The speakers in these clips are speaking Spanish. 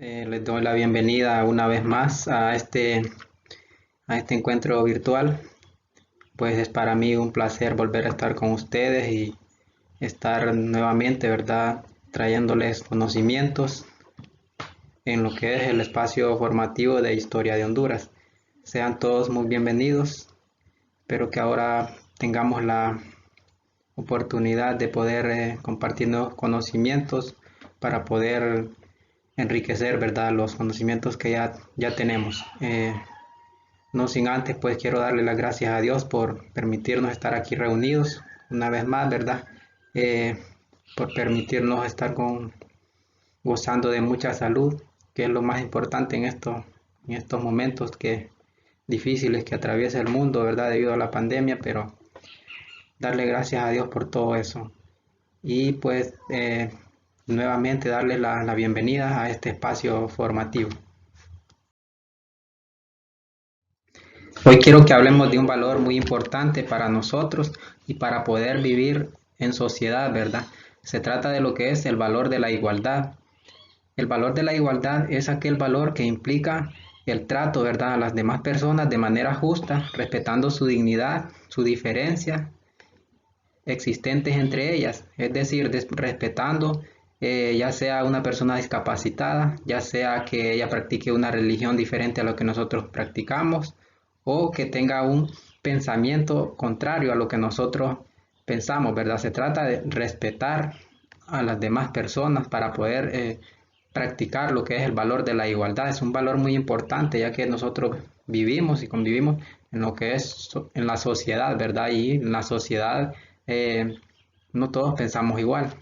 Les doy la bienvenida una vez más a este encuentro virtual. Pues es para mí un placer volver a estar con ustedes y estar nuevamente, ¿verdad? Trayéndoles conocimientos en lo que es el espacio formativo de Historia de Honduras. Sean todos muy bienvenidos. Espero que ahora tengamos la oportunidad de poder compartir nuevos conocimientos para poder enriquecer, ¿verdad?, los conocimientos que ya tenemos. No sin antes, pues quiero darle las gracias a Dios por permitirnos estar aquí reunidos una vez más, ¿verdad? Eh, por permitirnos estar gozando de mucha salud, que es lo más importante en estos momentos difíciles que atraviesa el mundo, ¿verdad? Debido a la pandemia, pero darle gracias a Dios por todo eso. Y pues nuevamente darle la bienvenida a este espacio formativo. Hoy quiero que hablemos de un valor muy importante para nosotros y para poder vivir en sociedad, ¿verdad? Se trata de lo que es el valor de la igualdad. El valor de la igualdad es aquel valor que implica el trato, ¿verdad?, a las demás personas de manera justa, respetando su dignidad, su diferencia existentes entre ellas, es decir, respetando ya sea una persona discapacitada, ya sea que ella practique una religión diferente a lo que nosotros practicamos o que tenga un pensamiento contrario a lo que nosotros pensamos, ¿verdad? Se trata de respetar a las demás personas para poder practicar lo que es el valor de la igualdad. Es un valor muy importante ya que nosotros vivimos y convivimos en lo que es en la sociedad, ¿verdad? Y en la sociedad no todos pensamos igual.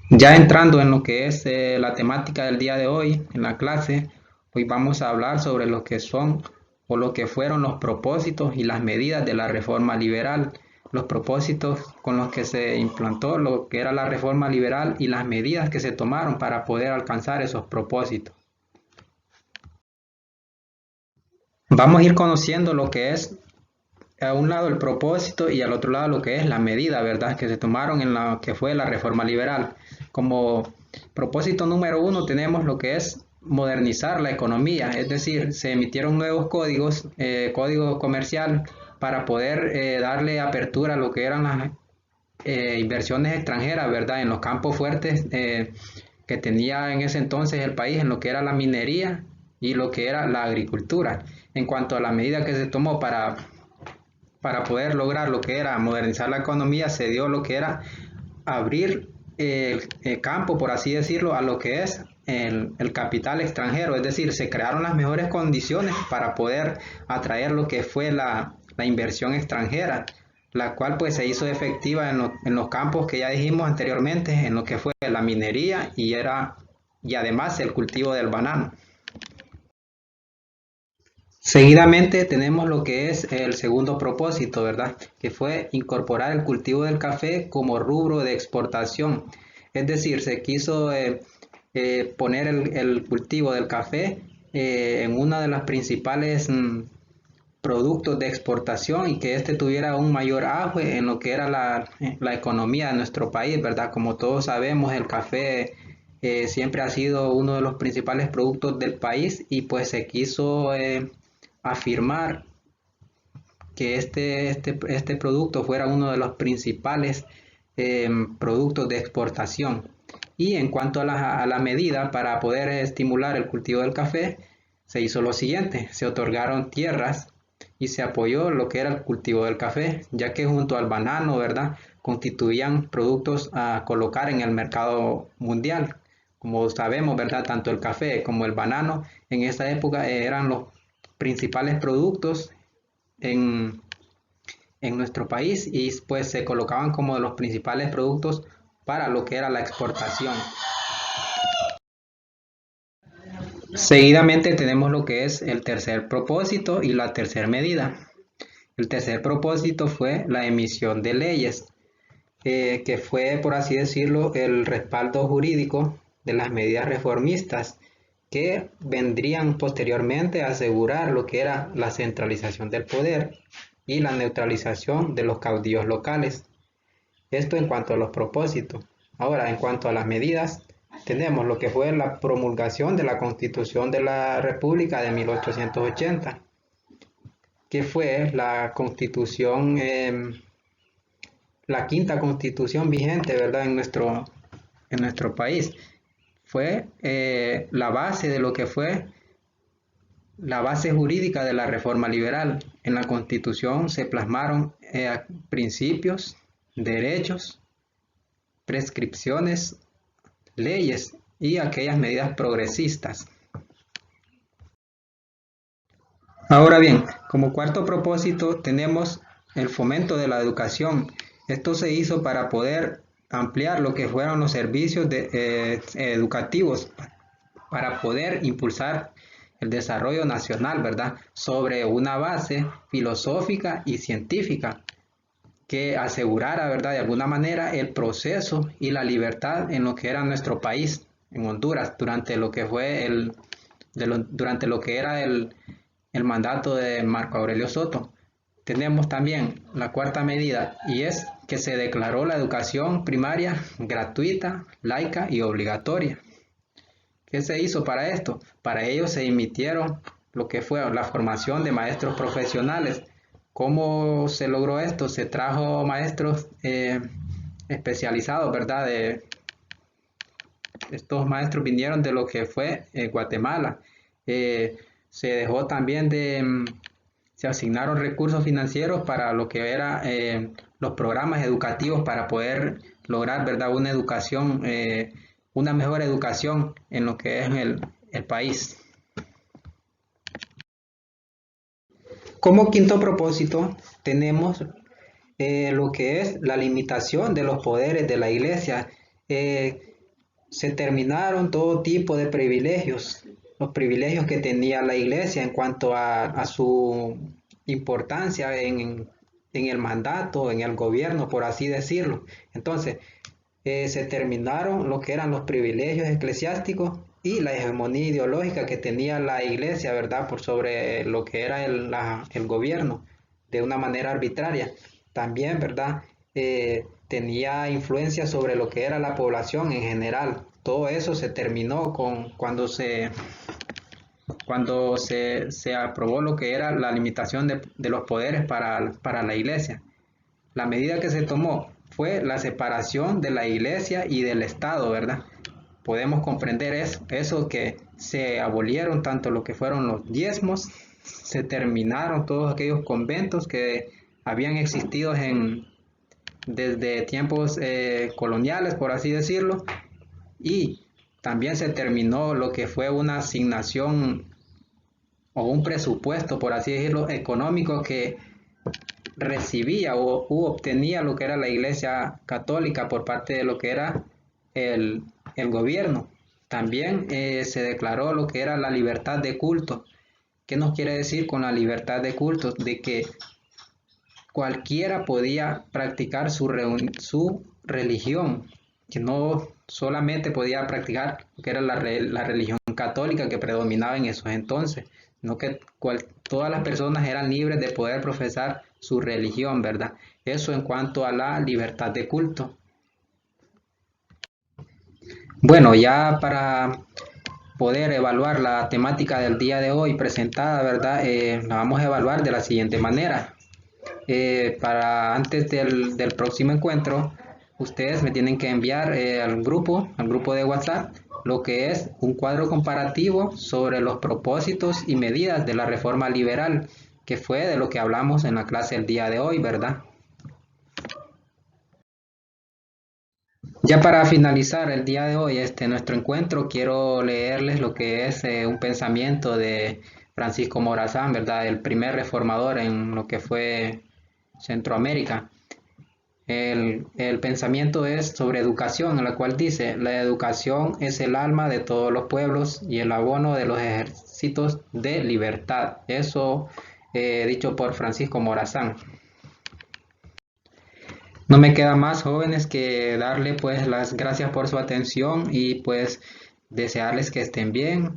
Ya entrando en lo que es la temática del día de hoy, en la clase, hoy vamos a hablar sobre lo que son o lo que fueron los propósitos y las medidas de la reforma liberal, los propósitos con los que se implantó lo que era la reforma liberal y las medidas que se tomaron para poder alcanzar esos propósitos. Vamos a ir conociendo lo que es a un lado el propósito y al otro lado lo que es la medida, ¿verdad?, que se tomaron en la que fue la reforma liberal. Como propósito número uno tenemos lo que es modernizar la economía, es decir, se emitieron nuevos códigos, código comercial para poder darle apertura a lo que eran las inversiones extranjeras, ¿verdad?, en los campos fuertes que tenía en ese entonces el país, en lo que era la minería y lo que era la agricultura. En cuanto a la medida que se tomó para poder lograr lo que era modernizar la economía, se dio lo que era abrir el campo, por así decirlo, a lo que es el capital extranjero, es decir, se crearon las mejores condiciones para poder atraer lo que fue la inversión extranjera, la cual pues se hizo efectiva en los campos que ya dijimos anteriormente, en lo que fue la minería y además el cultivo del banano. Seguidamente tenemos lo que es el segundo propósito, ¿verdad? Que fue incorporar el cultivo del café como rubro de exportación. Es decir, se quiso poner el cultivo del café en una de las principales productos de exportación y que este tuviera un mayor auge en lo que era la economía de nuestro país, ¿verdad? Como todos sabemos, el café siempre ha sido uno de los principales productos del país y pues se quiso afirmar que este producto fuera uno de los principales productos de exportación. Y en cuanto a la medida para poder estimular el cultivo del café, se hizo lo siguiente, se otorgaron tierras y se apoyó lo que era el cultivo del café, ya que junto al banano, ¿verdad?, constituían productos a colocar en el mercado mundial. Como sabemos, ¿verdad?, tanto el café como el banano en esa época eran los principales productos en, en nuestro país y pues se colocaban como de los principales productos para lo que era la exportación. Seguidamente tenemos lo que es el tercer propósito y la tercera medida. El tercer propósito fue la emisión de leyes, que fue, por así decirlo, el respaldo jurídico de las medidas reformistas que vendrían posteriormente a asegurar lo que era la centralización del poder y la neutralización de los caudillos locales. Esto en cuanto a los propósitos. Ahora, en cuanto a las medidas, tenemos lo que fue la promulgación de la Constitución de la República de 1880, que fue la constitución, la quinta constitución vigente, ¿verdad?, en nuestro país. Fue la base de lo que fue la base jurídica de la reforma liberal. En la Constitución se plasmaron principios, derechos, prescripciones, leyes y aquellas medidas progresistas. Ahora bien, como cuarto propósito tenemos el fomento de la educación. Esto se hizo para poder ampliar lo que fueron los servicios educativos, para poder impulsar el desarrollo nacional, ¿verdad?, sobre una base filosófica y científica que asegurara, ¿verdad?, de alguna manera el proceso y la libertad en lo que era nuestro país, en Honduras, durante lo que fue durante lo que era el mandato de Marco Aurelio Soto. Tenemos también la cuarta medida, y es que se declaró la educación primaria gratuita, laica y obligatoria. ¿Qué se hizo para esto? Para ello se emitieron lo que fue la formación de maestros profesionales. ¿Cómo se logró esto? Se trajo maestros especializados, ¿verdad? Estos maestros vinieron de lo que fue Guatemala. Se dejó también se asignaron recursos financieros para lo que era los programas educativos para poder lograr, ¿verdad?, una educación, una mejor educación en lo que es el país. Como quinto propósito tenemos lo que es la limitación de los poderes de la iglesia. Se terminaron todo tipo de privilegios, los privilegios que tenía la iglesia en cuanto a su importancia en el mandato, en el gobierno, por así decirlo. Entonces, se terminaron lo que eran los privilegios eclesiásticos y la hegemonía ideológica que tenía la iglesia, ¿verdad?, por sobre lo que era el gobierno, de una manera arbitraria. También, ¿verdad?, tenía influencia sobre lo que era la población en general. Todo eso se terminó cuando se aprobó lo que era la limitación de los poderes para la iglesia. La medida que se tomó fue la separación de la iglesia y del Estado, ¿verdad? Podemos comprender eso que se abolieron tanto lo que fueron los diezmos, se terminaron todos aquellos conventos que habían existido desde tiempos coloniales, por así decirlo, y también se terminó lo que fue una asignación o un presupuesto, por así decirlo, económico que recibía u obtenía lo que era la Iglesia Católica por parte de lo que era el gobierno. También se declaró lo que era la libertad de culto. ¿Qué nos quiere decir con la libertad de culto? De que cualquiera podía practicar su religión, que no solamente podía practicar lo que era la religión católica que predominaba en esos entonces, sino que todas las personas eran libres de poder profesar su religión, ¿verdad? Eso en cuanto a la libertad de culto. Bueno, ya para poder evaluar la temática del día de hoy presentada, ¿verdad? La vamos a evaluar de la siguiente manera. Para antes del próximo encuentro, ustedes me tienen que enviar al grupo de WhatsApp, lo que es un cuadro comparativo sobre los propósitos y medidas de la reforma liberal, que fue de lo que hablamos en la clase el día de hoy, ¿verdad? Ya para finalizar el día de hoy, nuestro encuentro, quiero leerles lo que es un pensamiento de Francisco Morazán, ¿verdad? El primer reformador en lo que fue Centroamérica. El pensamiento es sobre educación, en la cual dice: la educación es el alma de todos los pueblos y el abono de los ejércitos de libertad. Eso dicho por Francisco Morazán. No me queda más, jóvenes, que darle pues las gracias por su atención y pues desearles que estén bien,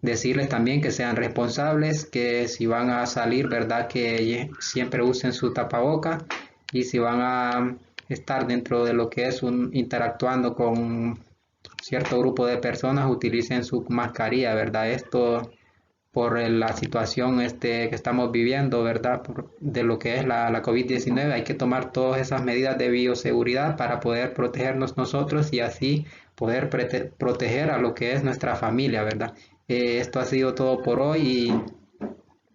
decirles también que sean responsables, que si van a salir, verdad, que siempre usen su tapaboca, y si van a estar dentro de lo que es interactuando con cierto grupo de personas utilicen su mascarilla, ¿verdad? Esto por la situación que estamos viviendo, ¿verdad? De lo que es la COVID-19, hay que tomar todas esas medidas de bioseguridad para poder protegernos nosotros y así poder proteger a lo que es nuestra familia, ¿verdad? Esto ha sido todo por hoy y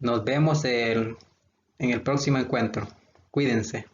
nos vemos en el próximo encuentro. Cuídense.